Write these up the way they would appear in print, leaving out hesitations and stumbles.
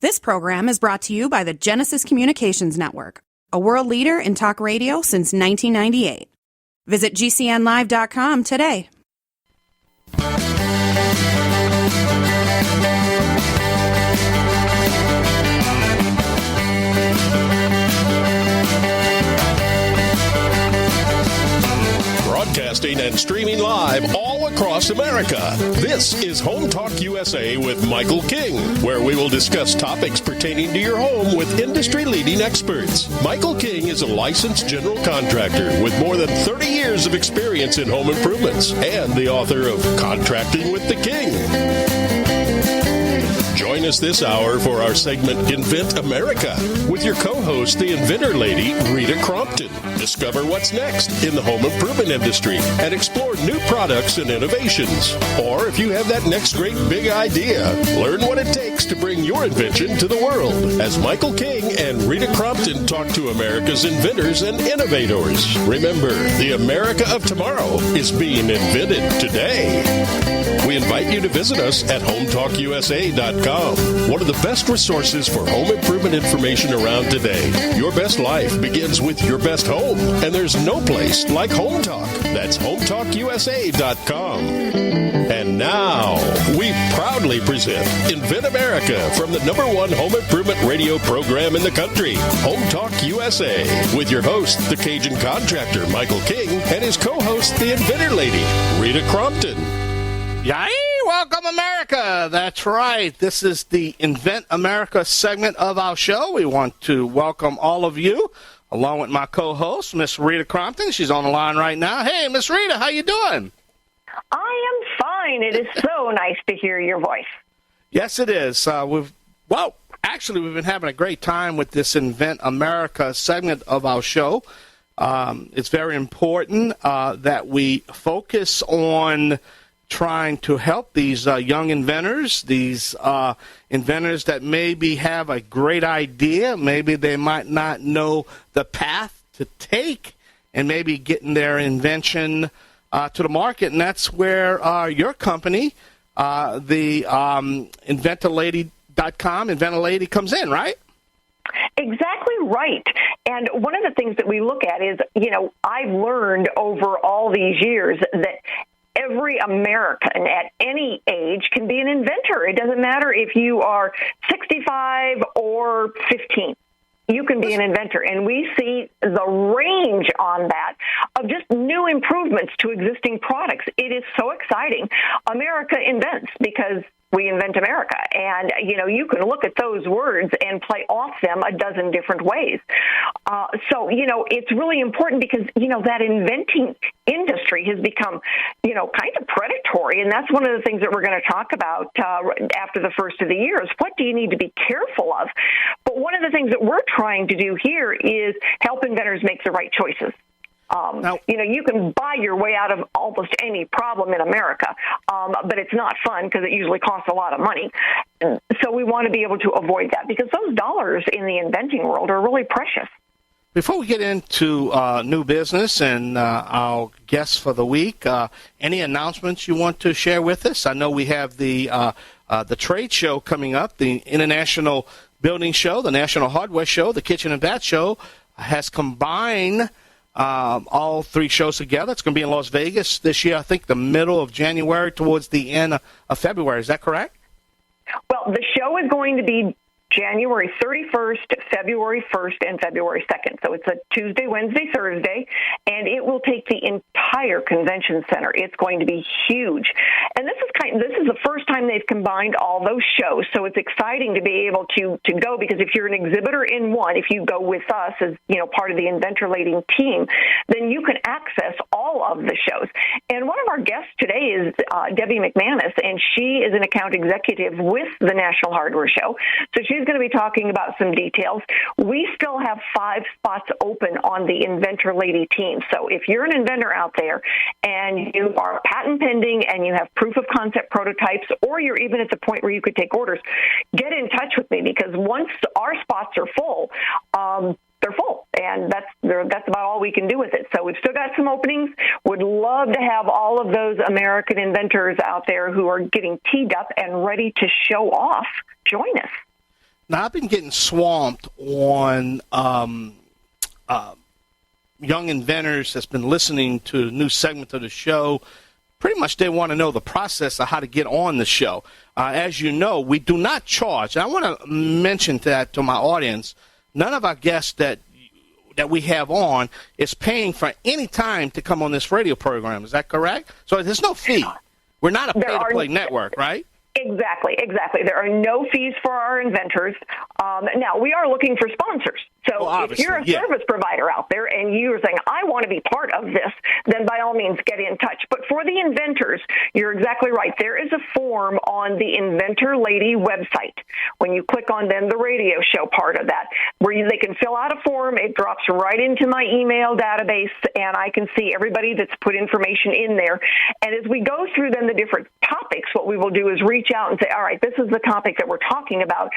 This program is brought to you by the Genesis Communications Network, a world leader in talk radio since 1998. Visit GCNlive.com today. Broadcasting and streaming live all across America. This is Home Talk USA with Michael King, where we will discuss topics pertaining to your home with industry-leading experts. Michael King is a licensed general contractor with more than 30 years of experience in home improvements and the author of Contracting with the King. Join us this hour for our segment Invent America with your co-host, the inventor lady, Rita Crompton. Discover what's next in the home improvement industry and explore new products and innovations. Or if you have that next great big idea, learn what it takes to bring your invention to the world as Michael King and Rita Crompton talk to America's inventors and innovators. Remember, the America of tomorrow is being invented today. We invite you to visit us at HomeTalkUSA.com, one of the best resources for home improvement information around today. Your best life begins with your best home, and there's no place like Home Talk. That's HomeTalkUSA.com. And now, we proudly present Invent America from the #1 home improvement radio program in the country, Home Talk USA, with your host, the Cajun contractor, Michael King, and his co-host, the inventor lady, Rita Crompton. Yay! Welcome, America. That's right. This is the Invent America segment of our show. We want to welcome all of you, along with my co-host, Miss Rita Crompton. She's on the line right now. Hey, Miss Rita, how you doing? I am fine. It is so nice to hear your voice. Yes, it is. We've been having a great time with this Invent America segment of our show. It's very important that we focus on trying to help these young inventors, these inventors that maybe have a great idea, maybe they might not know the path to take, and maybe getting their invention to the market. And that's where your company, the Inventorlady.com, Inventor Lady, comes in, right? Exactly right. And one of the things that we look at is, I've learned over all these years that every American at any age can be an inventor. It doesn't matter if you are 65 or 15. You can be an inventor. And we see the range on that of just new improvements to existing products. It is so exciting. America invents because we invent America. And, you can look at those words and play off them a dozen different ways. So, it's really important because, that inventing industry has become, kind of predatory. And that's one of the things that we're going to talk about after the first of the year is what do you need to be careful of? But one of the things that we're trying to do here is help inventors make the right choices. You can buy your way out of almost any problem in America, but it's not fun because it usually costs a lot of money. So we want to be able to avoid that because those dollars in the inventing world are really precious. Before we get into new business and our guests for the week, any announcements you want to share with us? I know we have the trade show coming up, the International Building Show, the National Hardware Show, the Kitchen and Bath Show has combined all three shows together. It's going to be in Las Vegas this year, I think the middle of January towards the end of February. Is that correct? Well, the show is going to be January 31st, February 1st, and February 2nd. So it's a Tuesday, Wednesday, Thursday, and it will take the entire convention center. It's going to be huge. And this is the first time they've combined all those shows. So it's exciting to be able to go because if you're an exhibitor in one, if you go with us as, part of the Inventor Lady team, then you can access all of the shows. And one of our guests today is Debbie McManus, and she is an account executive with the National Hardware Show. So she's going to be talking about some details. We still have 5 spots open on the Inventor Lady team. So if you're an inventor out there and you are patent pending and you have proof of concept prototypes, or you're even at the point where you could take orders, get in touch with me because once our spots are full, they're full, and that's about all we can do with it. So we've still got some openings. Would love to have all of those American inventors out there who are getting teed up and ready to show off join us. Now, I've been getting swamped on young inventors that's been listening to the new segment of the show. Pretty much they want to know the process of how to get on the show. As you know, we do not charge. And I want to mention that to my audience. None of our guests that we have on is paying for any time to come on this radio program. Is that correct? So there's no fee. We're not a pay-to-play network, right? Exactly. There are no fees for our inventors. Now, we are looking for sponsors. So if you're a service provider out there and you're saying, I want to be part of this, then by all means get in touch. But for the inventors, you're exactly right. There is a form on the Inventor Lady website. When you click on then the radio show part of that, where they can fill out a form, it drops right into my email database, and I can see everybody that's put information in there. And as we go through then the different topics, what we will do is reach out and say, all right, this is the topic that we're talking about.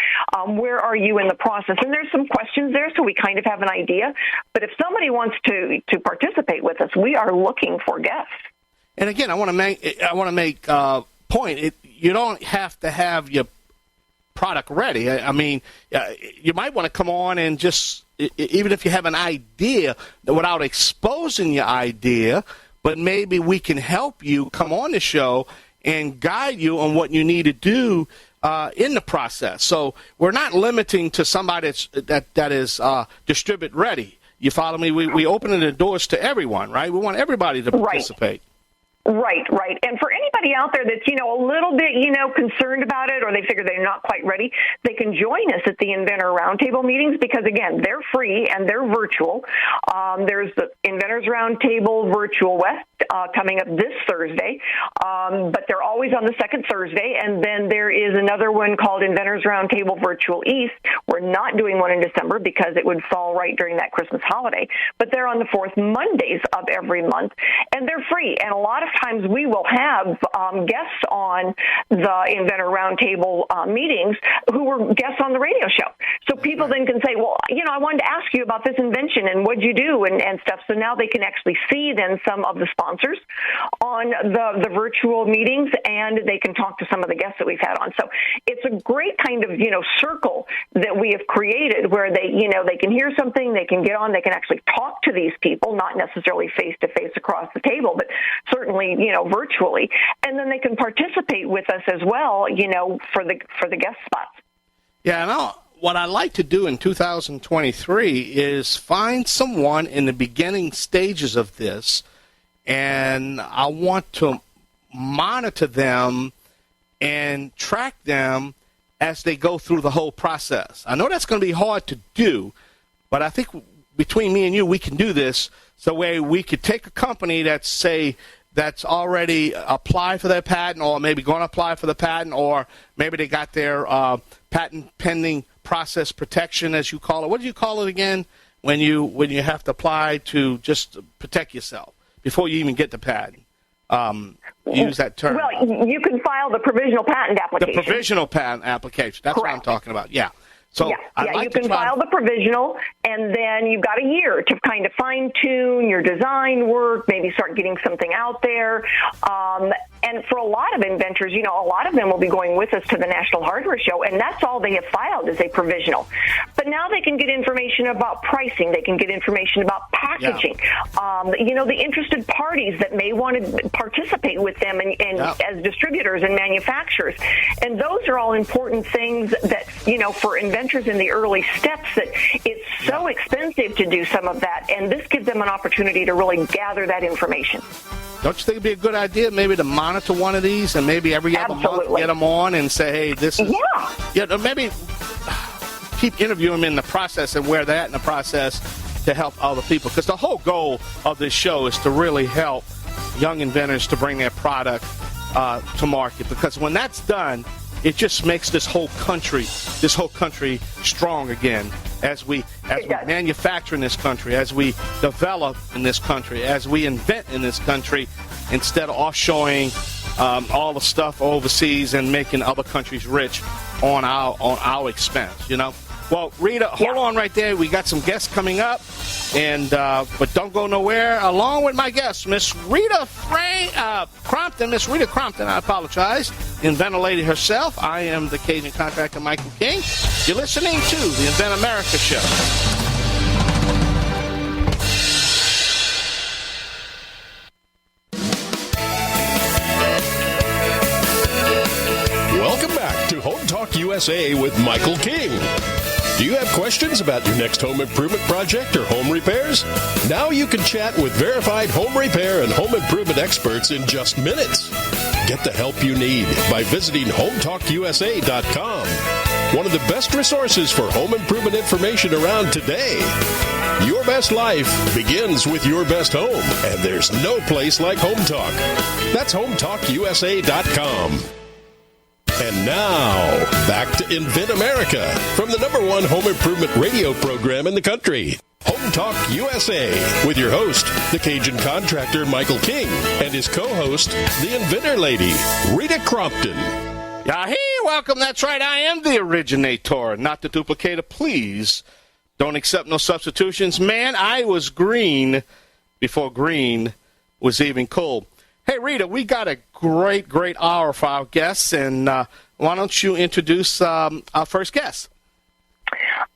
Where are you in the process? And there's some questions there, so we kind of have an idea. But if somebody wants to participate with us, we are looking for guests. And again, I want to make point. You don't have to have your product ready. I mean, you might want to come on and just, even if you have an idea, without exposing your idea, but maybe we can help you come on the show and guide you on what you need to do in the process. So we're not limiting to somebody that is distribute ready. You follow me? We opening the doors to everyone, right? We want everybody to participate. Right. And for anybody out there that's, a little bit, concerned about it, or they figure they're not quite ready, they can join us at the Inventor Roundtable meetings because, again, they're free and they're virtual. There's the Inventors Roundtable Virtual West coming up this Thursday, but they're always on the second Thursday. And then there is another one called Inventors Roundtable Virtual East. We're not doing one in December because it would fall right during that Christmas holiday, but they're on the fourth Mondays of every month, and they're free. And a lot of times we will have guests on the Inventor Roundtable meetings who were guests on the radio show. So people then can say, well, I wanted to ask you about this invention and what'd you do and stuff. So now they can actually see then some of the sponsors on the virtual meetings, and they can talk to some of the guests that we've had on. So it's a great kind of, circle that we have created where they can hear something, they can get on, they can actually talk to these people, not necessarily face-to-face across the table, but certainly virtually, and then they can participate with us as well, for the guest spots. Yeah, and what I'd like to do in 2023 is find someone in the beginning stages of this, and I want to monitor them and track them as they go through the whole process. I know that's going to be hard to do, but I think between me and you, we can do this so we could take a company that's already applied for their patent, or maybe going to apply for the patent, or maybe they got their patent pending process protection, as you call it. What do you call it again when you have to apply to just protect yourself before you even get the patent? Use that term. Well, you can file the provisional patent application. The provisional patent application. That's Correct. what I'm talking about. Yeah. So you can file the provisional, and then you've got a year to kind of fine-tune your design work, maybe start getting something out there. And for a lot of inventors, a lot of them will be going with us to the National Hardware Show, and that's all they have filed is a provisional. But now they can get information about pricing. They can get information about packaging. Yeah. The interested parties that may want to participate with them and as distributors and manufacturers. And those are all important things that, for inventors in the early steps, that it's so expensive to do some of that, and this gives them an opportunity to really gather that information. Don't you think it'd be a good idea maybe to monitor one of these and maybe every other month get them on and say, hey, this is... maybe keep interviewing them in the process and where they're at in the process to help other people. Because the whole goal of this show is to really help young inventors to bring their product to market. Because when that's done, it just makes this whole country strong again as we manufacture in this country, as we develop in this country, as we invent in this country, instead of offshoring all the stuff overseas and making other countries rich on our expense. Well, Rita, hold on right there. We got some guests coming up. But don't go nowhere. Along with my guest, Miss Rita Crompton. Miss Rita Crompton, I apologize. The Inventor lady herself. I am the Cajun contractor, Michael King. You're listening to the Invent America Show. Welcome back to Home Talk USA with Michael King. Do you have questions about your next home improvement project or home repairs? Now you can chat with verified home repair and home improvement experts in just minutes. Get the help you need by visiting HomeTalkUSA.com. One of the best resources for home improvement information around today. Your best life begins with your best home, and there's no place like Home Talk. That's HomeTalkUSA.com. And now, back to Invent America from the #1 home improvement radio program in the country, Home Talk USA, with your host, the Cajun contractor Michael King, and his co-host, the Inventor lady, Rita Crompton. Yahee! Welcome. That's right. I am the originator, not the duplicator. Please don't accept no substitutions. Man, I was green before green was even cool. Hey, Rita, we got a great hour for our guests, and why don't you introduce our first guest?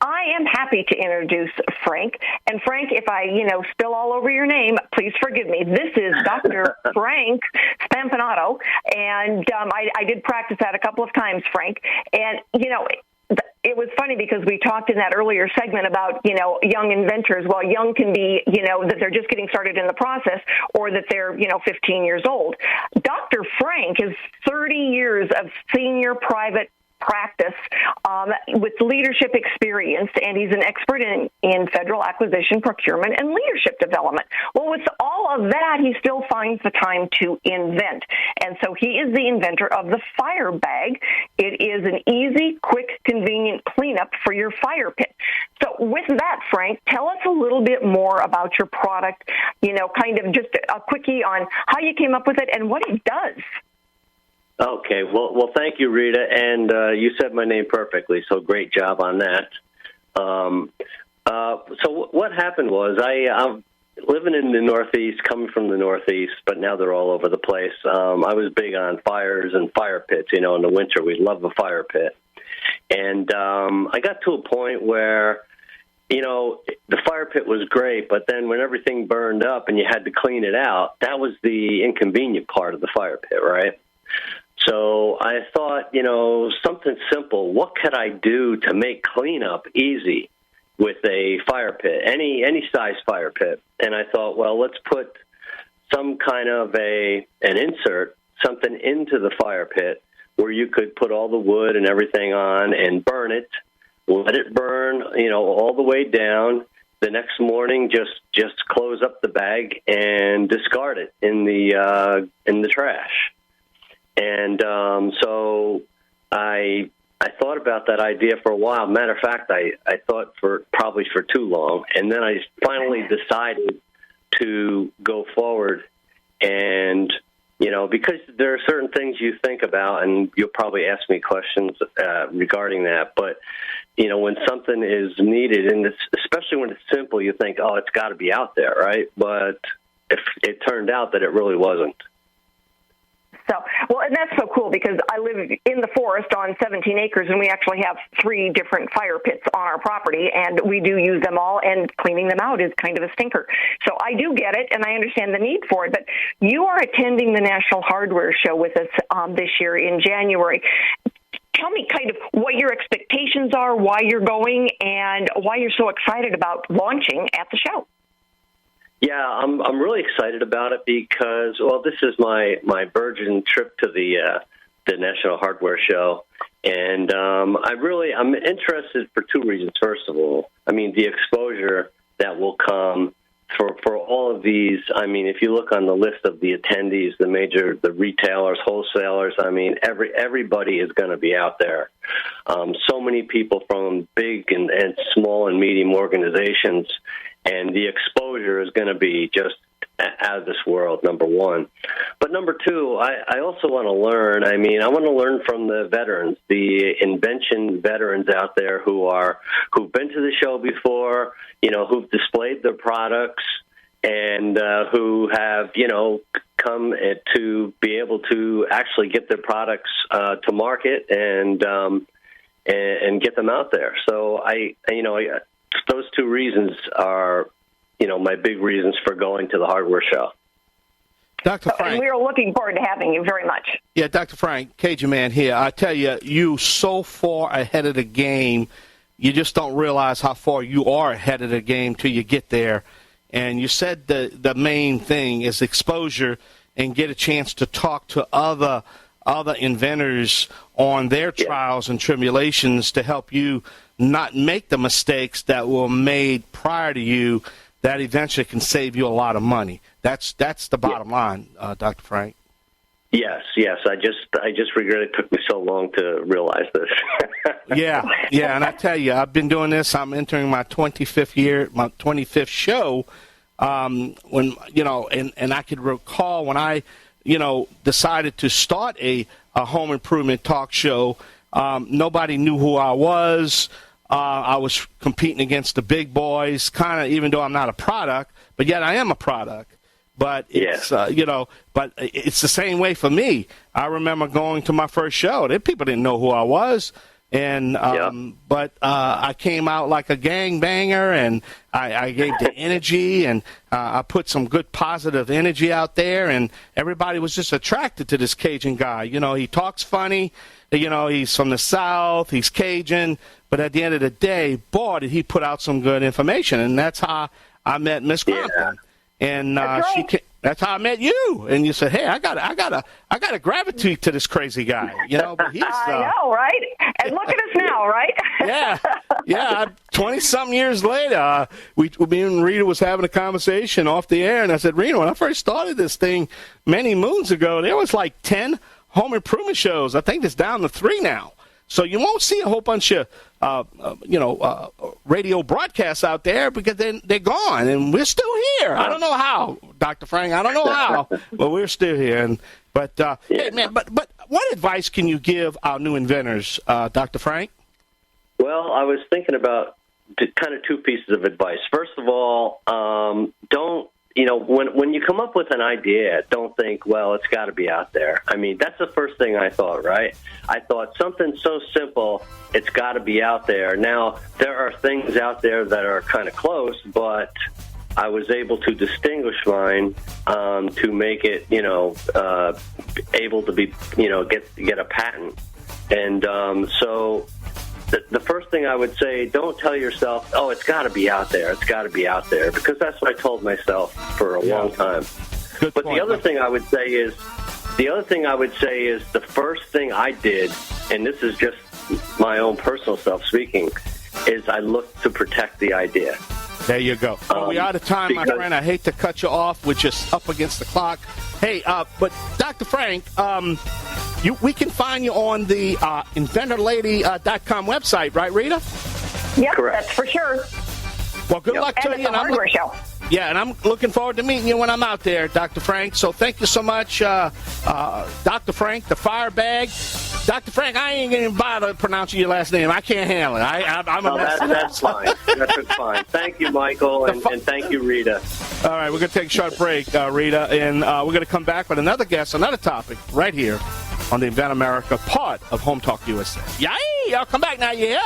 I am happy to introduce Frank. And Frank, if I, spill all over your name, please forgive me. This is Dr. Frank Spampinato, and I did practice that a couple of times, Frank. And, it was funny because we talked in that earlier segment about, young inventors. Well, young can be, that they're just getting started in the process, or that they're, 15 years old. Dr. Frank is 30 years of senior private practice with leadership experience, and he's an expert in federal acquisition, procurement, and leadership development. Well, with all of that, he still finds the time to invent, and so he is the inventor of the FireBag. It is an easy, quick, convenient cleanup for your fire pit. So with that, Frank, tell us a little bit more about your product, kind of just a quickie on how you came up with it and what it does. Okay, well, thank you, Rita, and you said my name perfectly, so great job on that. So what happened was I'm living in the Northeast, coming from the Northeast, but now they're all over the place. I was big on fires and fire pits. In the winter, we love a fire pit. And I got to a point where, the fire pit was great, but then when everything burned up and you had to clean it out, that was the inconvenient part of the fire pit, right? So I thought, something simple. What could I do to make cleanup easy with a fire pit, any size fire pit? And I thought, well, let's put some kind of an insert, something into the fire pit where you could put all the wood and everything on and burn it, let it burn, all the way down. The next morning, just close up the bag and discard it in the trash. And so I thought about that idea for a while. Matter of fact, I thought probably for too long. And then I finally decided to go forward. And, because there are certain things you think about, and you'll probably ask me questions regarding that. But, when something is needed, and especially when it's simple, you think, oh, it's got to be out there, right? But if it turned out that it really wasn't. And that's so cool because I live in the forest on 17 acres, and we actually have 3 different fire pits on our property, and we do use them all, and cleaning them out is kind of a stinker. So I do get it, and I understand the need for it. But you are attending the National Hardware Show with us this year in January. Tell me kind of what your expectations are, why you're going, and why you're so excited about launching at the show. Yeah, I'm really excited about it because, well, this is my virgin trip to the National Hardware Show, and I'm interested for 2 reasons. First of all, the exposure that will come for all of these. If you look on the list of the attendees, the retailers, wholesalers, everybody is going to be out there. So many people from big and small and medium organizations. And the exposure is going to be just out of this world, number one. But number two, I also want to learn. I mean, I want to learn from the veterans, the invention veterans out there who've been to the show before, who've displayed their products, and who have, come to be able to actually get their products to market and get them out there. So those two reasons are, my big reasons for going to the hardware show. Dr. Frank. And we are looking forward to having you very much. Yeah, Dr. Frank, Cajun Man here. I tell you, you so far ahead of the game, you just don't realize how far you are ahead of the game till you get there. And you said the main thing is exposure and get a chance to talk to other inventors on their trials and tribulations to help you not make the mistakes that were made prior to you that eventually can save you a lot of money. That's the bottom line, Dr. Frank. Yes. I just regret it took me so long to realize this. Yeah, and I tell you, I've been doing this. I'm entering my 25th year, my 25th show. When and I could recall when I, decided to start a home improvement talk show. Nobody knew who I was. I was competing against the big boys, kind of, even though I'm not a product, but yet I am a product. But it's, but it's the same way for me. I remember going to my first show. People didn't know who I was. And but I came out like a gangbanger, and I gave the energy, and I put some good positive energy out there, and everybody was just attracted to this Cajun guy. He talks funny. He's from the South. He's Cajun. But at the end of the day, boy, did he put out some good information, and that's how I met Miss Crompton. And that's how I met you. And you said, "Hey, I gotta gravitate to this crazy guy." But he's. I know, right? And look at us now, right? Yeah. 20-something years later, me and Rita was having a conversation off the air, and I said, "Rita, when I first started this thing many moons ago, there was like 10 home improvement shows. I think it's down to 3 now. So you won't see a whole bunch of, radio broadcasts out there because they're gone, and we're still here. I don't know how, Dr. Frank. I don't know how, but we're still here. Hey, man, but what advice can you give our new inventors, Dr. Frank? Well, I was thinking about kind of 2 pieces of advice. First of all, don't. When you come up with an idea, don't think, well, it's got to be out there. I mean, that's the first thing I thought, right? I thought something so simple, it's got to be out there. Now, there are things out there that are kind of close, but I was able to distinguish mine to make it, able to be, get a patent. And so the first thing I would say, don't tell yourself, oh, it's got to be out there. It's got to be out there, because that's what I told myself for a long time. Good but point. The other thing I would say is the first thing I did, and this is just my own personal self speaking, is I looked to protect the idea. There you go. We're out of time, my friend. I hate to cut you off. We're just up against the clock. Hey, but Dr. Frank, we can find you on the InventorLady.com website, right, Rita? Yep, Correct. That's for sure. Well, good luck to you. And it's a hardware show. Yeah, and I'm looking forward to meeting you when I'm out there, Dr. Frank. So thank you so much, Dr. Frank, the FireBag. Dr. Frank, I ain't going to bother pronouncing your last name. I can't handle it. That's fine. That's fine. Thank you, Michael, and thank you, Rita. All right, we're going to take a short break, Rita, and we're going to come back with another guest, another topic, right here on the Invent America part of Home Talk USA. Yay! Y'all come back now, you hear?